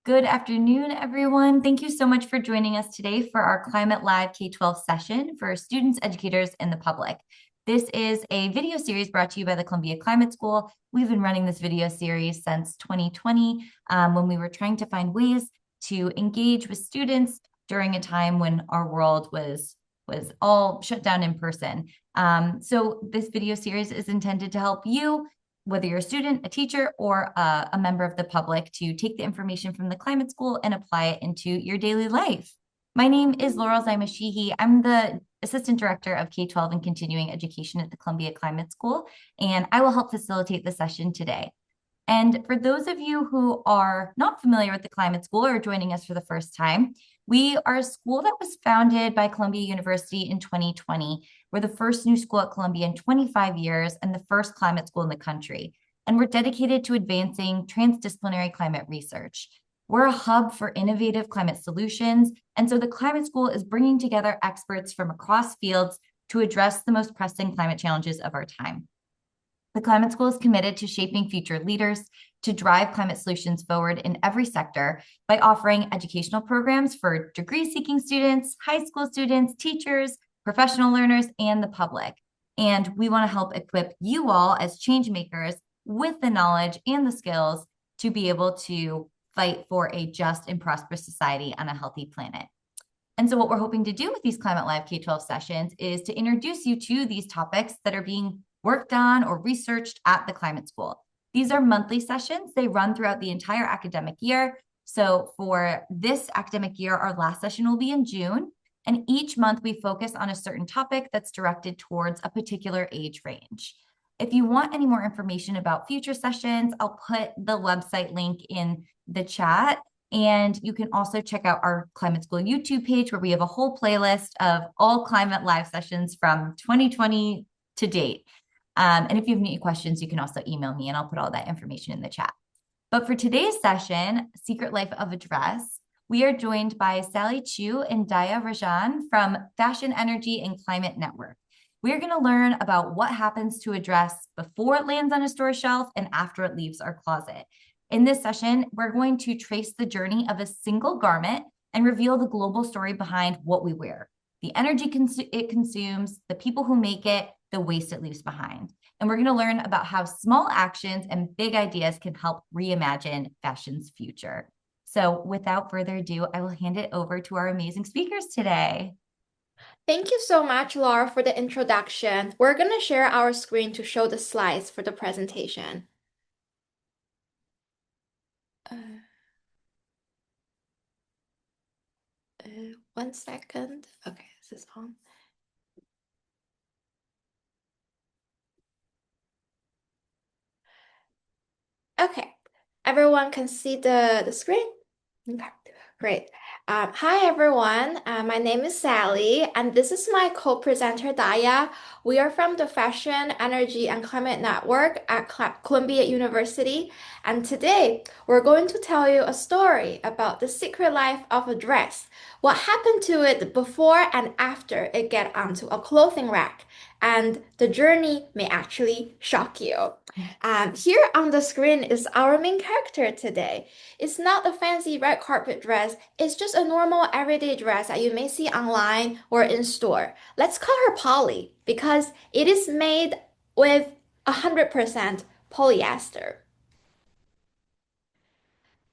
Good afternoon, everyone. Thank you so much for joining us today for our Climate Live K12 session for students, educators, and the public. This is a video series brought to you by the Columbia Climate School. We've been running this video series since 2020 when we were trying to find ways to engage with students during a time when our world was all shut down in person. So this video series is intended to help you, whether you're a student, a teacher, or a member of the public, to take the information from the climate school and apply it into your daily life. My name is Laurel Zaimashihi. I'm the Assistant Director of K12 and Continuing Education at the Columbia Climate School, and I will help facilitate the session today. And for those of you who are not familiar with the Climate School or joining us for the first time, we are a school that was founded by Columbia University in 2020. We're the first new school at Columbia in 25 years and the first climate school in the country. And we're dedicated to advancing transdisciplinary climate research. We're a hub for innovative climate solutions. And so the Climate School is bringing together experts from across fields to address the most pressing climate challenges of our time. The Climate School is committed to shaping future leaders to drive climate solutions forward in every sector by offering educational programs for degree-seeking students, high school students, teachers, professional learners, and the public. And we want to help equip you all as change makers with the knowledge and the skills to be able to fight for a just and prosperous society on a healthy planet. And so what we're hoping to do with these Climate Live K12 sessions is to introduce you to these topics that are being worked on or researched at the Climate School. These are monthly sessions. They run throughout the entire academic year. So for this academic year, our last session will be in June. And each month we focus on a certain topic that's directed towards a particular age range. If you want any more information about future sessions, I'll put the website link in the chat. And you can also check out our Climate School YouTube page where we have a whole playlist of all Climate Live sessions from 2020 to date. And if you have any questions, you can also email me and I'll put all that information in the chat. But for today's session, Secret Life of a Dress, we are joined by Sally Chu and Dhaya Rajan from Fashion, Energy, and Climate Network. We're going to learn about what happens to a dress before it lands on a store shelf and after it leaves our closet. In this session, we're going to trace the journey of a single garment and reveal the global story behind what we wear, the energy it consumes, the people who make it, the waste it leaves behind. And we're going to learn about how small actions and big ideas can help reimagine fashion's future. So without further ado, I will hand it over to our amazing speakers today. Thank you so much, Laura, for the introduction. We're going to share our screen to show the slides for the presentation. One second. Okay, this is on. Okay, everyone can see the screen? Okay, great. Hi, everyone. My name is Sally, and this is my co-presenter, Dhaya. We are from the Fashion, Energy, and Climate Network at Columbia University. And today, we're going to tell you a story about the secret life of a dress, what happened to it before and after it get onto a clothing rack. And the journey may actually shock you. Here on the screen is our main character today. It's not a fancy red carpet dress, it's just a normal everyday dress that you may see online or in store. Let's call her Polly because it is made with 100% polyester.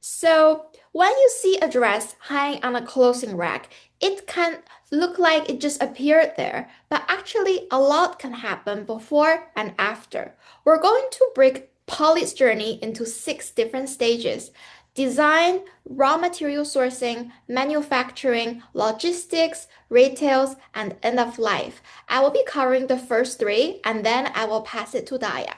So when you see a dress hanging on a clothing rack, it can look like it just appeared there, but actually a lot can happen before and after. We're going to break Polly's journey into 6 different stages: design, raw material sourcing, manufacturing, logistics, retails, and end of life. I will be covering the first 3 and then I will pass it to Daya.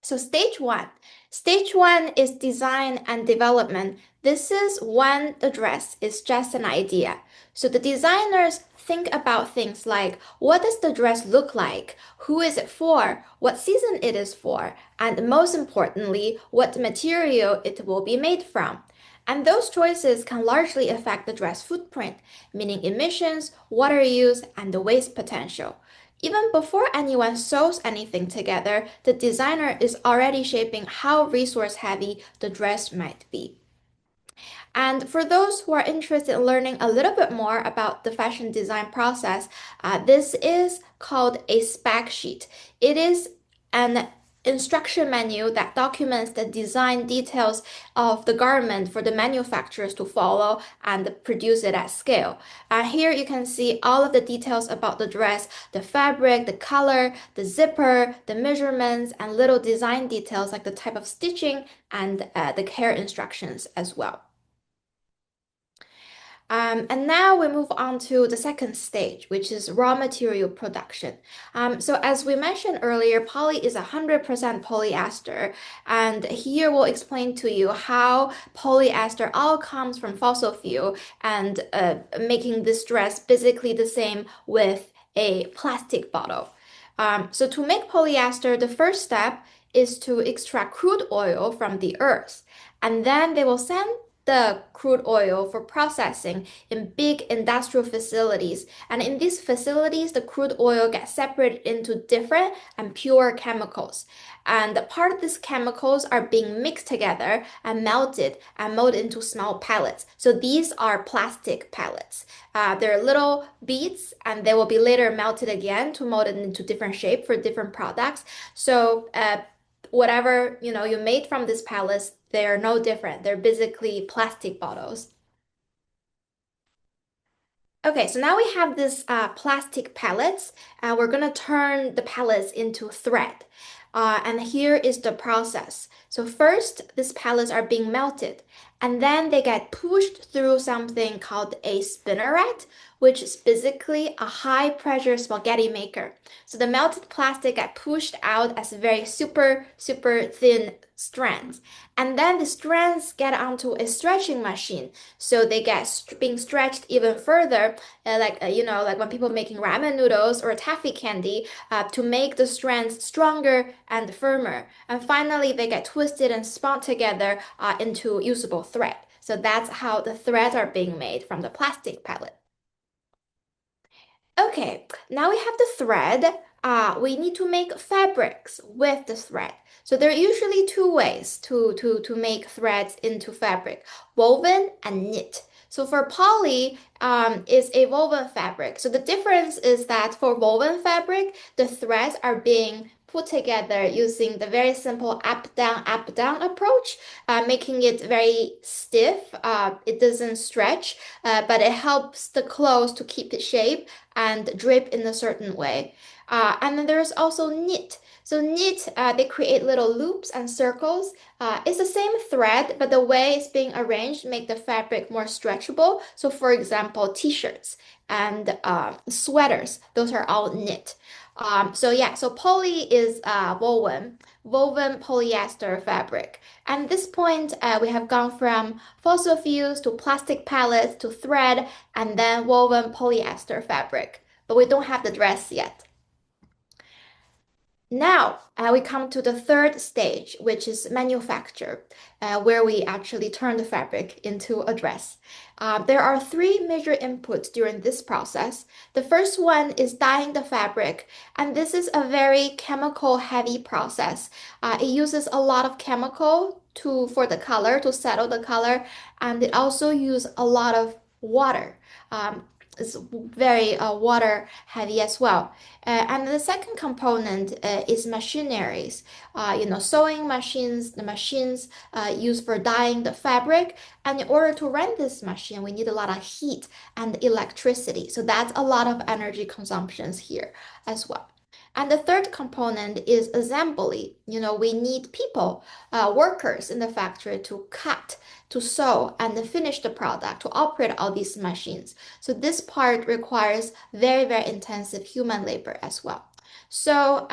So stage one. Stage one is design and development. This is when the dress is just an idea. So the designers think about things like what does the dress look like? Who is it for? What season it is for? And most importantly, what material it will be made from. And those choices can largely affect the dress footprint, meaning emissions, water use, and the waste potential. Even before anyone sews anything together, the designer is already shaping how resource heavy the dress might be. And for those who are interested in learning a little bit more about the fashion design process, this is called a spec sheet. It is an instruction manual that documents the design details of the garment for the manufacturers to follow and produce it at scale. Here you can see all of the details about the dress, the fabric, the color, the zipper, the measurements, and little design details like the type of stitching and the care instructions as well. And now we move on to the second stage, which is raw material production. So as we mentioned earlier, poly is 100% polyester. And here we'll explain to you how polyester all comes from fossil fuel and making this dress basically the same with a plastic bottle. So to make polyester, the first step is to extract crude oil from the earth. And then they will send the crude oil for processing in big industrial facilities. And in these facilities, the crude oil gets separated into different and pure chemicals. And part of these chemicals are being mixed together and melted and molded into small pellets. So these are plastic pellets. They're little beads and they will be later melted again to mold it into different shape for different products. So whatever you made from these pellets, they're no different. They're basically plastic bottles. Okay, so now we have this plastic pellets, and we're gonna turn the pellets into thread. And here is the process. So first, these pellets are being melted, and then they get pushed through something called a spinneret, which is basically a high pressure spaghetti maker. So the melted plastic get pushed out as very super, super thin strands. And then the strands get onto a stretching machine. So they get being stretched even further, like when people making ramen noodles or taffy candy, to make the strands stronger and firmer. And finally, they get twisted and spun together into usable thread. So that's how the threads are being made from the plastic pellet. Okay, now we have the thread. We need to make fabrics with the thread. So there are usually two ways to make threads into fabric, woven and knit. So for poly, is a woven fabric. So the difference is that for woven fabric, the threads are being put together using the very simple up down approach, making it very stiff. It doesn't stretch, but it helps the clothes to keep its shape and drip in a certain way. And then there's also knit. So knit, they create little loops and circles. It's the same thread, but the way it's being arranged make the fabric more stretchable. So for example, t-shirts and sweaters, those are all knit. So yeah, so poly is woven polyester fabric. And at this point, we have gone from fossil fuels to plastic pellets to thread and then woven polyester fabric. But we don't have the dress yet. Now, we come to the third stage, which is manufacture, where we actually turn the fabric into a dress. There are three major inputs during this process. The first one is dyeing the fabric, and this is a very chemical heavy process. It uses a lot of chemical for the color, to settle the color, and it also uses a lot of water. It's very water heavy as well. And the second component is machineries. Sewing machines, the machines used for dyeing the fabric. And in order to run this machine, we need a lot of heat and electricity. So that's a lot of energy consumptions here as well. And the third component is assembly. We need people, workers in the factory to cut, to sew, and finish the product, to operate all these machines. So this part requires very, very intensive human labor as well. So,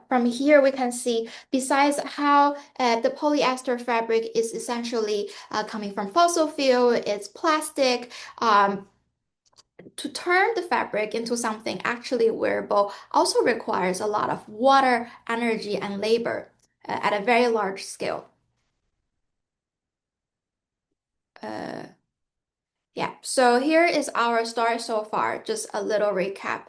from here we can see, besides how the polyester fabric is essentially coming from fossil fuel, it's plastic. To turn the fabric into something actually wearable also requires a lot of water, energy, and labor at a very large scale. Yeah, so here is our story so far, just a little recap.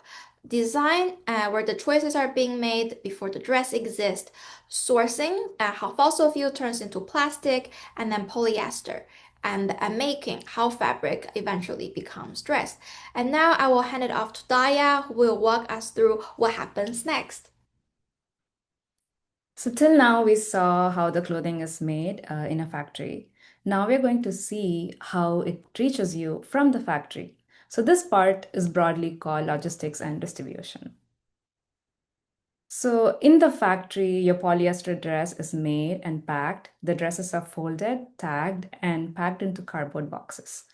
Design, where the choices are being made before the dress exists. Sourcing, how fossil fuel turns into plastic, and then polyester. And making, how fabric eventually becomes dress. And now I will hand it off to Daya, who will walk us through what happens next. So till now, we saw how the clothing is made in a factory. Now we're going to see how it reaches you from the factory. So this part is broadly called logistics and distribution. So in the factory, your polyester dress is made and packed. The dresses are folded, tagged, and packed into cardboard boxes.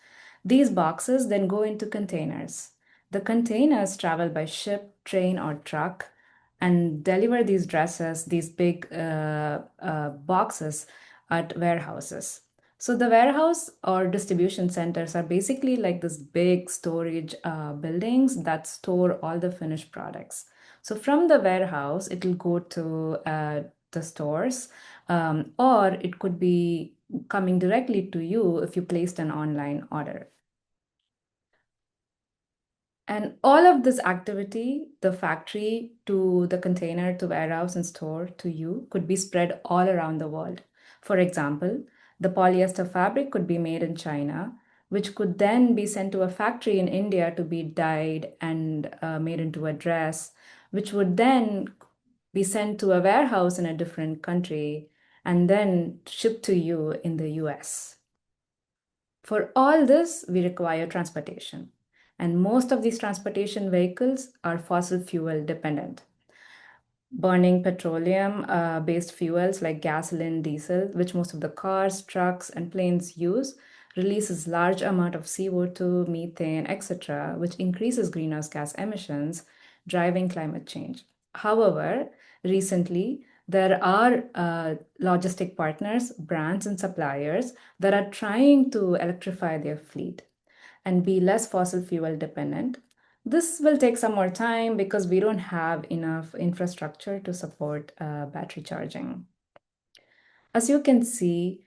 These boxes then go into containers. The containers travel by ship, train, or truck and deliver these dresses, these big boxes at warehouses. So the warehouse or distribution centers are basically like this big storage buildings that store all the finished products. So from the warehouse, it will go to the stores, or it could be coming directly to you if you placed an online order. And all of this activity, the factory to the container to warehouse and store to you, could be spread all around the world. For example, the polyester fabric could be made in China, which could then be sent to a factory in India to be dyed and made into a dress, which would then be sent to a warehouse in a different country and then shipped to you in the US. For all this, we require transportation. And most of these transportation vehicles are fossil fuel dependent. Burning petroleum based fuels like gasoline, diesel, which most of the cars, trucks, and planes use, releases large amount of CO2, methane, etc., which increases greenhouse gas emissions, driving climate change. However, recently, there are logistic partners, brands, and suppliers that are trying to electrify their fleet and be less fossil fuel dependent. This will take some more time because we don't have enough infrastructure to support battery charging. As you can see,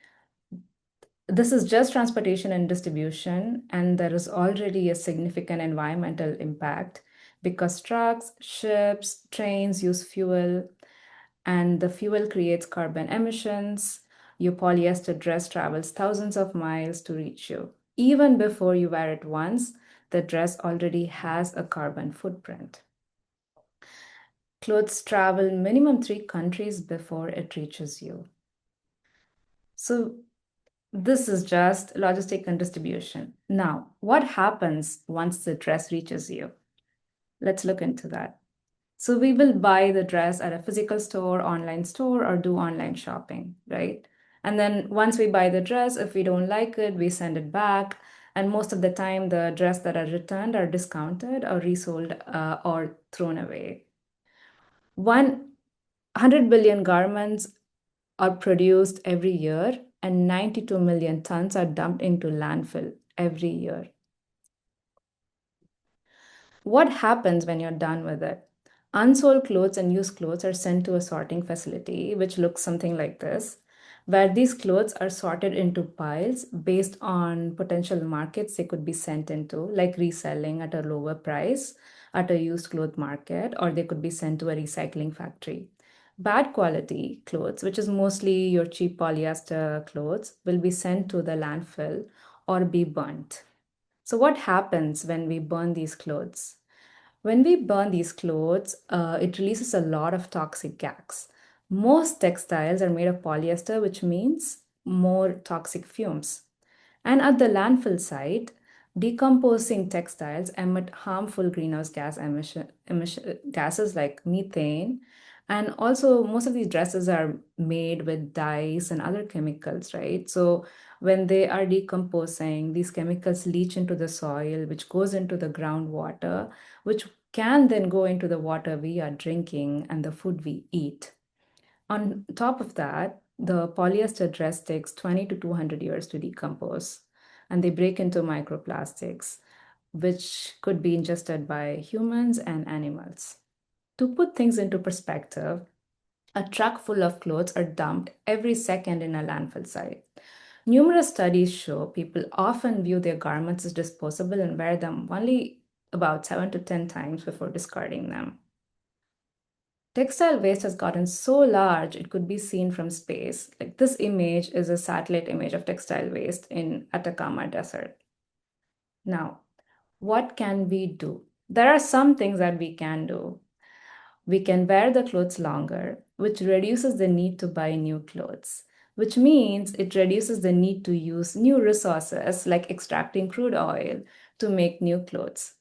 this is just transportation and distribution, and there is already a significant environmental impact because trucks, ships, trains use fuel, and the fuel creates carbon emissions. Your polyester dress travels thousands of miles to reach you. Even before you wear it once, the dress already has a carbon footprint. Clothes travel minimum 3 countries before it reaches you. So this is just logistic and distribution. Now, what happens once the dress reaches you? Let's look into that. So we will buy the dress at a physical store, online store, or do online shopping, right? And then once we buy the dress, if we don't like it, we send it back. And most of the time, the dress that are returned are discounted or resold or thrown away. 100 billion garments are produced every year, and 92 million tons are dumped into landfill every year. What happens when you're done with it? Unsold clothes and used clothes are sent to a sorting facility, which looks something like this, where these clothes are sorted into piles based on potential markets they could be sent into, like reselling at a lower price at a used cloth market, or they could be sent to a recycling factory. Bad quality clothes, which is mostly your cheap polyester clothes, will be sent to the landfill or be burnt. So, what happens when we burn these clothes? When we burn these clothes, it releases a lot of toxic gas. Most textiles are made of polyester, which means more toxic fumes. And at the landfill site, decomposing textiles emit harmful greenhouse gas gases like methane. And also, most of these dresses are made with dyes and other chemicals, right? So, when they are decomposing, these chemicals leach into the soil, which goes into the groundwater, which can then go into the water we are drinking and the food we eat. On top of that, the polyester dress takes 20 to 200 years to decompose, and they break into microplastics, which could be ingested by humans and animals. To put things into perspective, a truck full of clothes are dumped every second in a landfill site. Numerous studies show people often view their garments as disposable and wear them only about 7 to 10 times before discarding them. Textile waste has gotten so large it could be seen from space. Like this image is a satellite image of textile waste in Atacama Desert. Now, what can we do? There are some things that we can do. We can wear the clothes longer, which reduces the need to buy new clothes, which means it reduces the need to use new resources like extracting crude oil to make new clothes.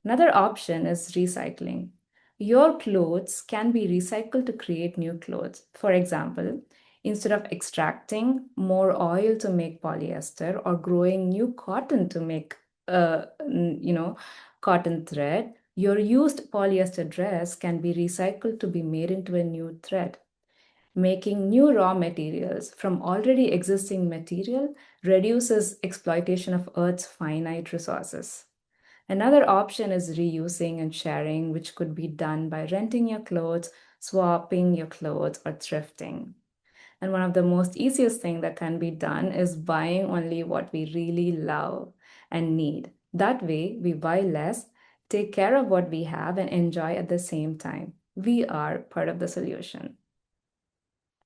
Another option is recycling. Your clothes can be recycled to create new clothes. For example, instead of extracting more oil to make polyester or growing new cotton to make, cotton thread, your used polyester dress can be recycled to be made into a new thread. Making new raw materials from already existing material reduces exploitation of Earth's finite resources. Another option is reusing and sharing, which could be done by renting your clothes, swapping your clothes, or thrifting. And one of the most easiest thing that can be done is buying only what we really love and need. That way, we buy less, take care of what we have, and enjoy at the same time. We are part of the solution.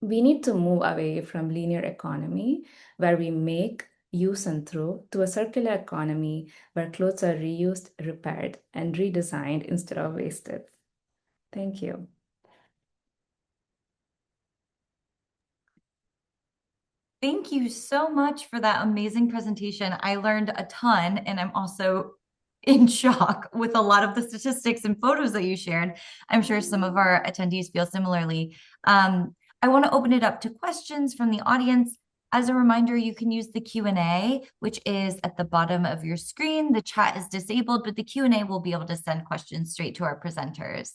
We need to move away from linear economy where we make, use, and throw to a circular economy where clothes are reused, repaired, and redesigned instead of wasted. Thank you. Thank you so much for that amazing presentation. I learned a ton, and I'm also in shock with a lot of the statistics and photos that you shared. I'm sure some of our attendees feel similarly. I want to open it up to questions from the audience. As a reminder, you can use the Q&A, which is at the bottom of your screen. The chat is disabled, but the Q&A will be able to send questions straight to our presenters.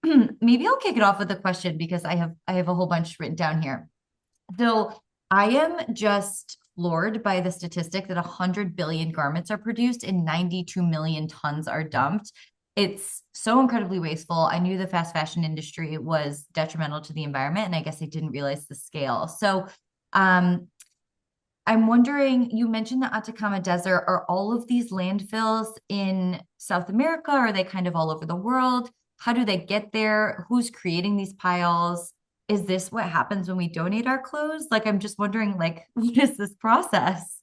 Maybe I'll kick it off with a question because I have a whole bunch written down here. So I am just floored by the statistic that 100 billion garments are produced and 92 million tons are dumped. It's so incredibly wasteful. I knew the fast fashion industry was detrimental to the environment, and I guess I didn't realize the scale. So I'm wondering, you mentioned the Atacama Desert. Are all of these landfills in South America? Are they kind of all over the world? How do they get there? Who's creating these piles? Is this what happens when we donate our clothes? Like, I'm just wondering, like, what is this process?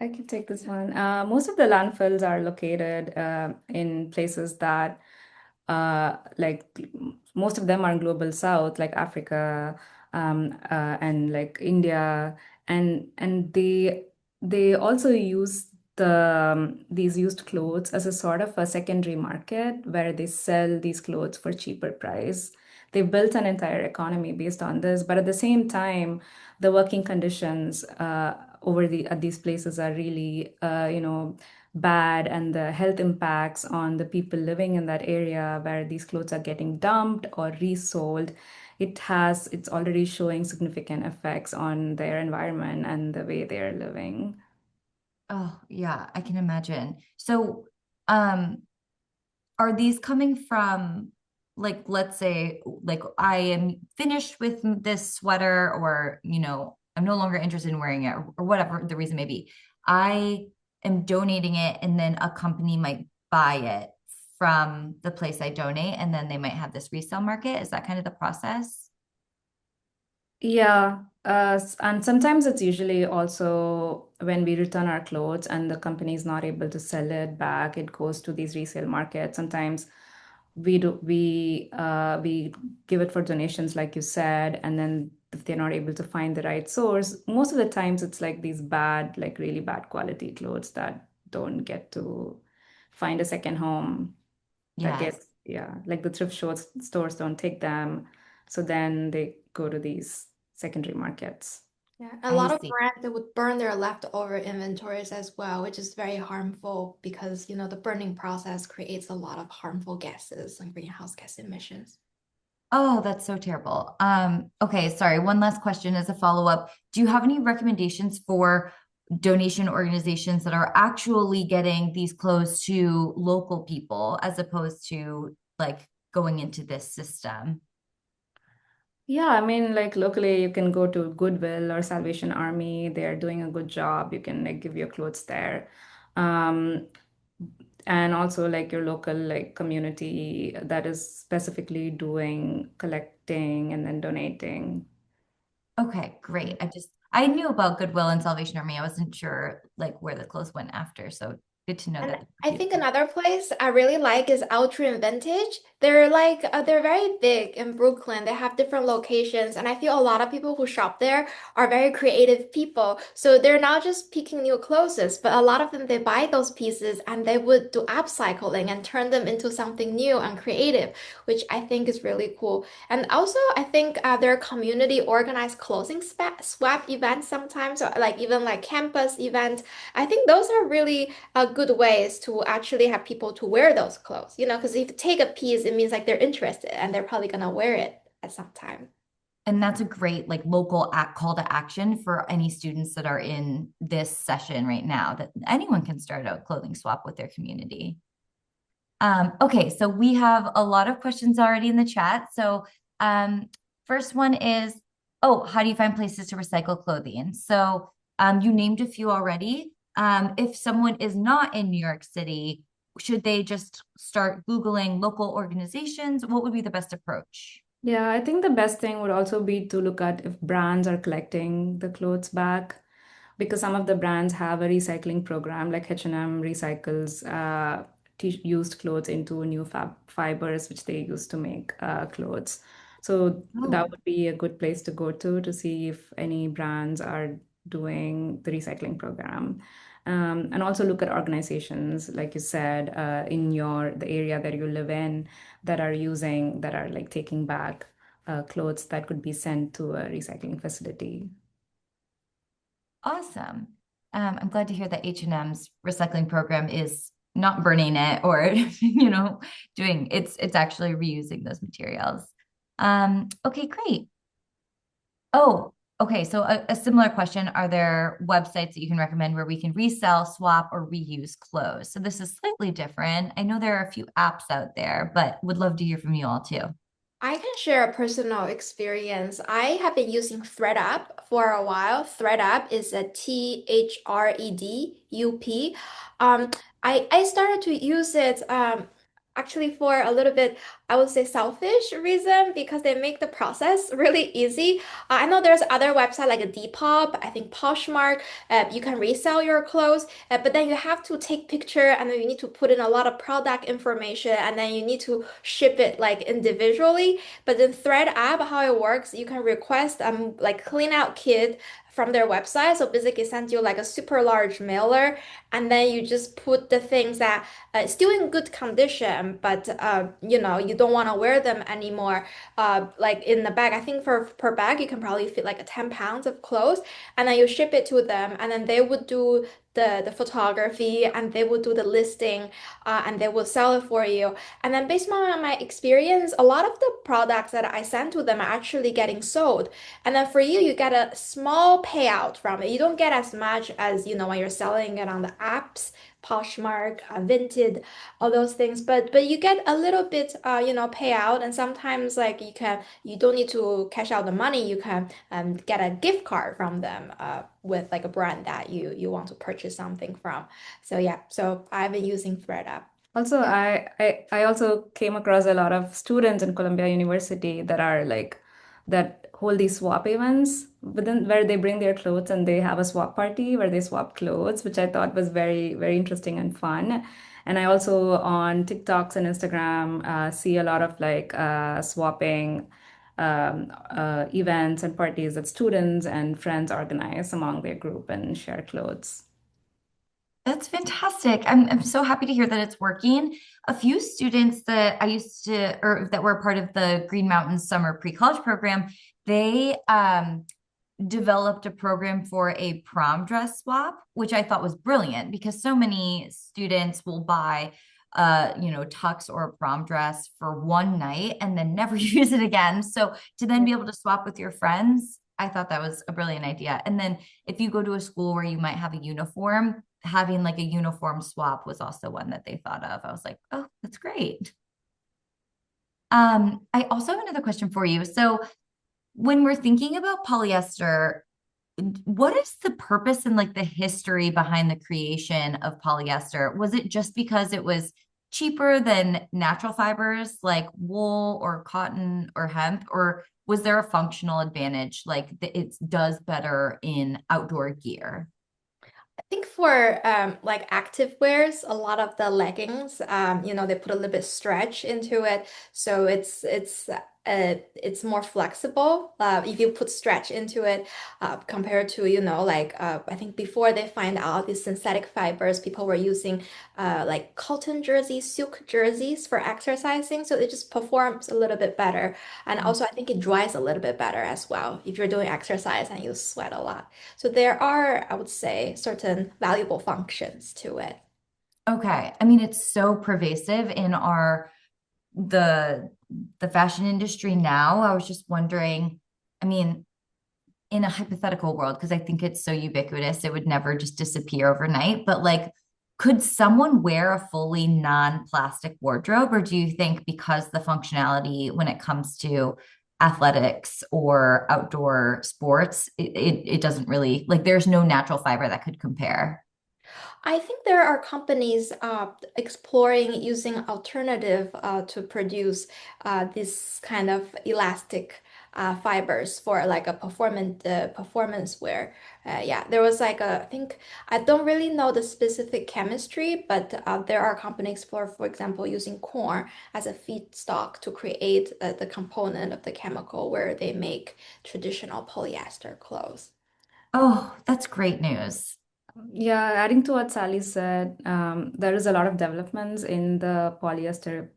I can take this one. Most of the landfills are located in places that, like, most of them are in global south, like Africa, and like India, and they also use these used clothes as a sort of a secondary market where they sell these clothes for cheaper price. They built an entire economy based on this, but at the same time, the working conditions at these places are really, bad, and the health impacts on the people living in that area where these clothes are getting dumped or resold, it's already showing significant effects on their environment and the way they're living. Oh, yeah, I can imagine. So, um, are these coming from, like, let's say, like, I am finished with this sweater, or, I'm no longer interested in wearing it, or whatever the reason may be. I am donating it, and then a company might buy it from the place I donate, and then they might have this resale market. Is that kind of the process? Yeah, and sometimes it's usually also when we return our clothes and the company is not able to sell it back, it goes to these resale markets. Sometimes we give it for donations, like you said, and then if they're not able to find the right source, most of the times it's like these bad, like really bad quality clothes that don't get to find a second home. That Yes. gets, yeah, like the stores don't take them, so then they go to these secondary markets. Yeah, a I lot of see. brands that would burn their leftover inventories as well, which is very harmful because, the burning process creates a lot of harmful gases and greenhouse gas emissions. Oh, that's so terrible. Okay, sorry. One last question as a follow-up. Do you have any recommendations for donation organizations that are actually getting these clothes to local people as opposed to like going into this system? Yeah, I mean, like locally, you can go to Goodwill or Salvation Army. They are doing a good job. You can like give your clothes there. Um, and also like your local like community that is specifically doing collecting and then donating. Okay, great. I knew about Goodwill and Salvation Army. I wasn't sure like where the clothes went after. So good to know And that there I were a think few. another place I really like is Ultra and Vintage. They're like they're very big in Brooklyn. They have different locations, and I feel a lot of people who shop there are very creative people. So they're not just picking new clothes, but a lot of them they buy those pieces and they would do upcycling and turn them into something new and creative, which I think is really cool. And also, I think their community organized clothing swap events sometimes, or like even like campus events. I think those are really good ways to actually have people to wear those clothes, because if you take a piece, it means like they're interested and they're probably gonna wear it at some time. And that's a great like local call to action for any students that are in this session right now, that anyone can start a clothing swap with their community. Okay, so we have a lot of questions already in the chat. So first one is, oh, how do you find places to recycle clothing? So you named a few already. If someone is not in New York City, should they just start Googling local organizations? What would be the best approach? Yeah, I think the best thing would also be to look at if brands are collecting the clothes back, because some of the brands have a recycling program, like H&M recycles used clothes into new fibers, which they use to make clothes. So that Oh, would be a good place to go to see if any brands are doing the recycling program. And also look at organizations, like you said, in the area that you live in, that are like taking back clothes that could be sent to a recycling facility. awesome. I'm glad to hear that H&M's recycling program is not burning it or, doing it's actually reusing those materials. Okay, great. Oh, okay. So a similar question. Are there websites that you can recommend where we can resell, swap, or reuse clothes? So this is slightly different. I know there are a few apps out there, but would love to hear from you all too. I can share a personal experience. I have been using ThreadUp for a while. ThreadUp is a ThreadUp. I started to use it actually for a little bit, I would say selfish reason because they make the process really easy. I know there's other website like a Depop, I think Poshmark. You can resell your clothes, but then you have to take picture and then you need to put in a lot of product information and then you need to ship it like individually. But in Thread app, how it works, you can request like clean out kit from their website. So basically send you like a super large mailer and then you just put the things that still in good condition, but you don't want to wear them anymore. Like in the bag, I think for per bag you can probably fit like a 10 pounds of clothes, and then you ship it to them, and then they would do the photography and they would do the listing, and they will sell it for you. And then based on my experience, a lot of the products that I send to them are actually getting sold. And then for you, you get a small payout from it. You don't get as much as when you're selling it on the apps. Poshmark, Vinted, all those things. But you get a little bit, payout, and sometimes like you don't need to cash out the money. You can get a gift card from them with like a brand that you want to purchase something from. So yeah, so I've been using ThreadUp. Also, Yeah. I also came across a lot of students in Columbia University that are like that hold these swap events, but then where they bring their clothes and they have a swap party where they swap clothes, which I thought was very, very interesting and fun. And I also on TikToks and Instagram see a lot of like swapping events and parties that students and friends organize among their group and share clothes. That's fantastic. I'm so happy to hear that it's working. A few students that I used to, or that were part of the Green Mountain Summer Pre-College program, they developed a program for a prom dress swap, which I thought was brilliant because so many students will buy tux or a prom dress for one night and then never use it again. So to then be able to swap with your friends, I thought that was a brilliant idea. And then if you go to a school where you might have a uniform, having like a uniform swap was also one that they thought of. I was like, oh, that's great. I also have another question for you. So when we're thinking about polyester, what is the purpose and like the history behind the creation of polyester? Was it just because it was cheaper than natural fibers like wool or cotton or hemp, or was there a functional advantage like it does better in outdoor gear? I think for like active wears, a lot of the leggings, they put a little bit stretch into it, so it's more flexible. If you put stretch into it, compared to like I think before they find out these synthetic fibers, people were using like cotton jerseys, silk jerseys for exercising, so it just performs a little bit better, and also I think it dries a little bit better as well if you're doing exercise and you sweat a lot. So there are, I would say, certain valuable functions to it. Okay. I mean, it's so pervasive in the the fashion industry now. I was just wondering, I mean, in a hypothetical world, because I think it's so ubiquitous, it would never just disappear overnight. But like, could someone wear a fully non-plastic wardrobe, or do you think because the functionality when it comes to athletics or outdoor sports, it doesn't really like there's no natural fiber that could compare? I think there are companies exploring using alternative to produce this kind of elastic fibers for like a performance wear. Yeah, there was like I think I don't really know the specific chemistry, but there are companies explore, for example, using corn as a feedstock to create the component of the chemical where they make traditional polyester clothes. Oh, that's great news. Yeah, adding to what Sally said, there is a lot of developments in the polyester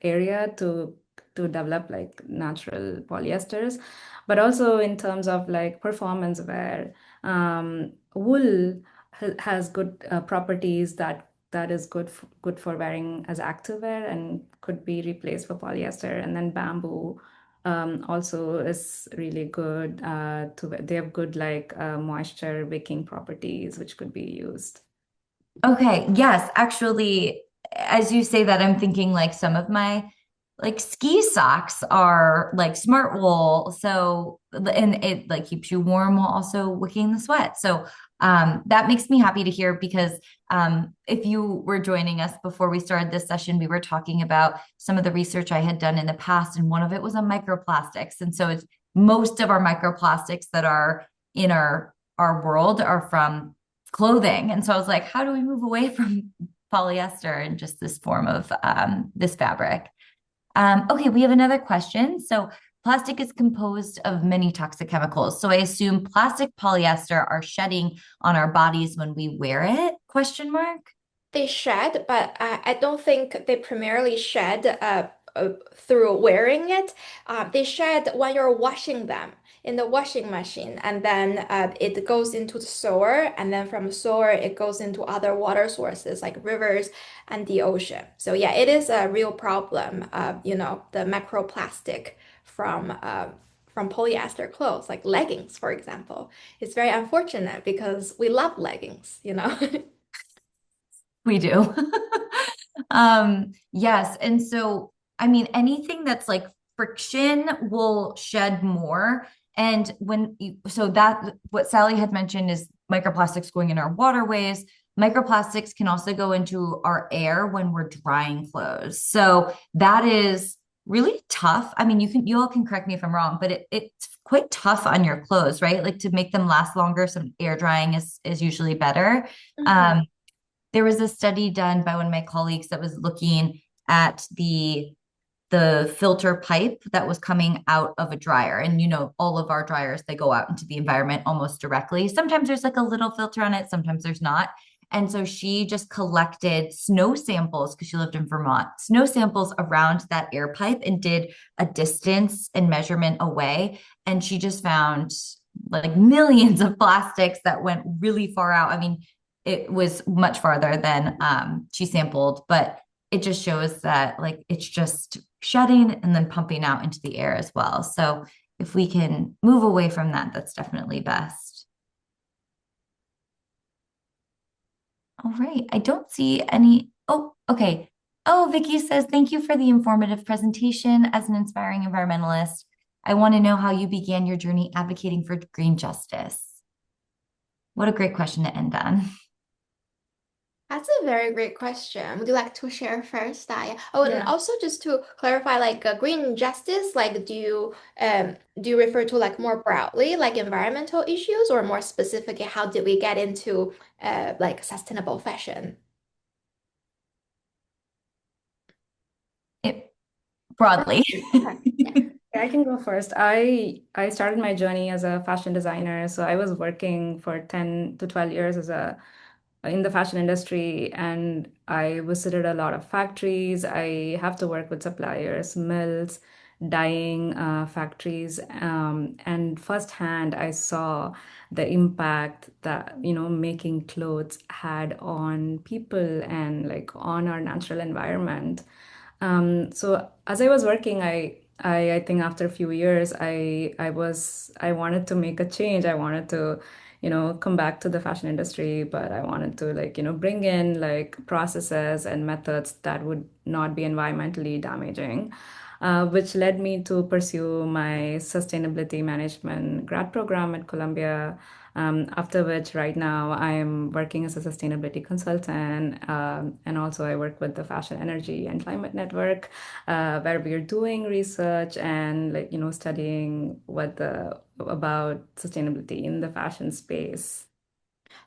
area to develop like natural polyesters, but also in terms of like performance wear, wool has good properties that is good for wearing as activewear and could be replaced for polyester, and then bamboo also is really good they have good like moisture wicking properties which could be used. Okay, yes, actually, as you say that, I'm thinking like some of my like ski socks are like smart wool, so and it like keeps you warm while also wicking the sweat. So that makes me happy to hear because if you were joining us before we started this session, we were talking about some of the research I had done in the past, and one of it was on microplastics. And so it's most of our microplastics that are in our world are from clothing. And so I was like, how do we move away from polyester and just this form of this fabric? Okay, we have another question. So plastic is composed of many toxic chemicals. So I assume plastic polyester are shedding on our bodies when we wear it? Question mark. They shed, but I don't think they primarily shed through wearing it. They shed when you're washing them in the washing machine, and then it goes into the soil, and then from the soil it goes into other water sources like rivers and the ocean. So yeah, it is a real problem. The macroplastic from polyester clothes, like leggings, for example. It's very unfortunate because we love leggings. We do. Yes. And so, I mean, anything that's like friction will shed more. And so that what Sally had mentioned is microplastics going in our waterways. Microplastics can also go into our air when we're drying clothes. So that is really tough. I mean, you all can correct me if I'm wrong, but it's quite tough on your clothes, right? Like to make them last longer, some air drying is usually better. Mhm. Um, there was a study done by one of my colleagues that was looking at the filter pipe that was coming out of a dryer. And all of our dryers, they go out into the environment almost directly. Sometimes there's like a little filter on it, sometimes there's not. And so she just collected snow samples because she lived in Vermont, snow samples around that air pipe and did a distance and measurement away. And she just found like millions of plastics that went really far out. I mean, it was much farther than she sampled, but it just shows that like it's just shedding and then pumping out into the air as well. So if we can move away from that, that's definitely best. All right. I don't see any. Oh, okay. Oh, Vicky says, thank you for the informative presentation as an inspiring environmentalist. I want to know how you began your journey advocating for green justice. What a great question to end on. That's a very great question. Would you like to share first, Daya? Oh, and Yeah. also just to clarify, like green justice, like do you refer to like more broadly like environmental issues, or more specifically, how did we get into like sustainable fashion? It, broadly. Okay. Yeah. Yeah, I can go first. I started my journey as a fashion designer, so I was working for 10 to 12 years as a in the fashion industry, and I visited a lot of factories. I have to work with suppliers, mills, dyeing factories, and firsthand I saw the impact that making clothes had on people and like on our natural environment. So as I was working, I think after a few years, I wanted to make a change. I wanted to, come back to the fashion industry, but I wanted to like, bring in like processes and methods that would not be environmentally damaging, which led me to pursue my sustainability management grad program at Columbia. After which, right now, I'm working as a sustainability consultant, and also I work with the Fashion, Energy, and Climate Network, where we are doing research and like studying about sustainability in the fashion space.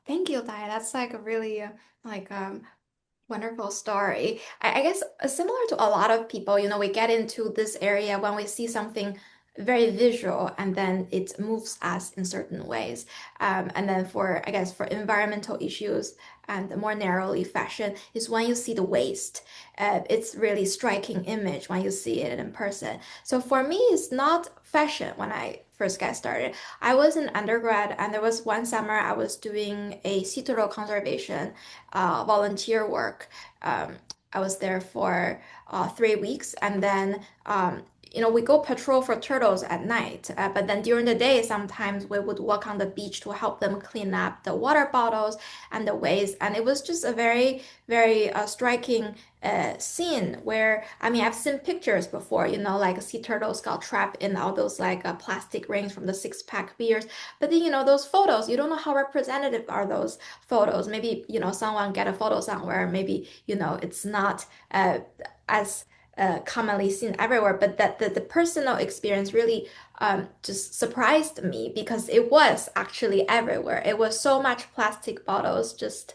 Thank you, Daya. That's like a really like wonderful story. I guess similar to a lot of people, we get into this area when we see something very visual and then it moves us in certain ways. And then I guess, for environmental issues and more narrowly fashion is when you see the waste. It's really striking image when you see it in person. So for me, it's not fashion when I first got started. I was in undergrad, and there was one summer I was doing a sea turtle conservation volunteer work. Um, I was there for 3 weeks, and then we go patrol for turtles at night. But then during the day, sometimes we would walk on the beach to help them clean up the water bottles and the waste. And it was just a very, very striking scene where, I mean, I've seen pictures before, like sea turtles got trapped in all those like plastic rings from the six-pack beers. But then, those photos, you don't know how representative are those photos. Maybe, someone get a photo somewhere. Maybe, it's not as commonly seen everywhere, but that the personal experience really just surprised me because it was actually everywhere. It was so much plastic bottles just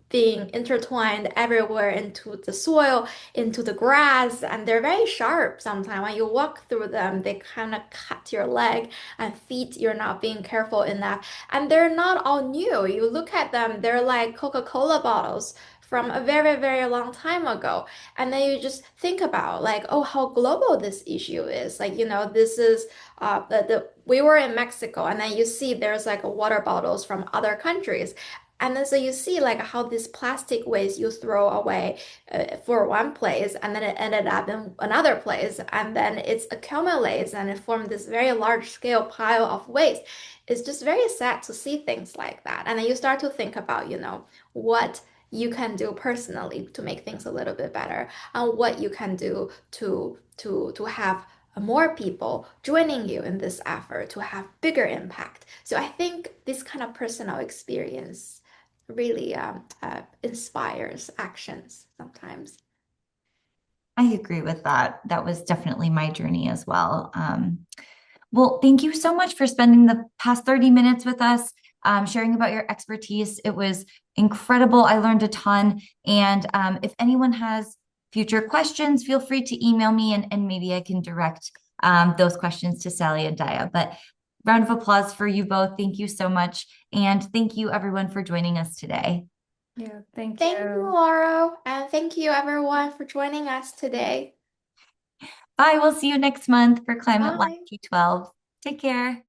being intertwined everywhere into the soil, into the grass, and they're very sharp sometimes. When you walk through them, they kind of cut your leg and feet. You're not being careful enough. And they're not all new. You look at them, they're like Coca-Cola bottles from a very, very long time ago. And then you just think about like, oh, how global this issue is. Like, this is we were in Mexico, and then you see there's like water bottles from other countries. And then so you see like how this plastic waste you throw away for one place, and then it ended up in another place, and then it accumulates and it formed this very large scale pile of waste. It's just very sad to see things like that. And then you start to think about, what you can do personally to make things a little bit better, and what you can do to have more people joining you in this effort to have bigger impact. So I think this kind of personal experience really inspires actions sometimes. I agree with that. That was definitely my journey as well. Well, thank you so much for spending the past 30 minutes with us, sharing about your expertise. It was incredible. I learned a ton. And if anyone has future questions, feel free to email me and maybe I can direct those questions to Sally and Daya. But round of applause for you both. Thank you so much. And thank you, everyone, for joining us today. Yeah, thank Thank you, you. Laura, and thank you everyone for joining us today. Bye. We'll see you next month for Climate Live Bye. K12. Take care.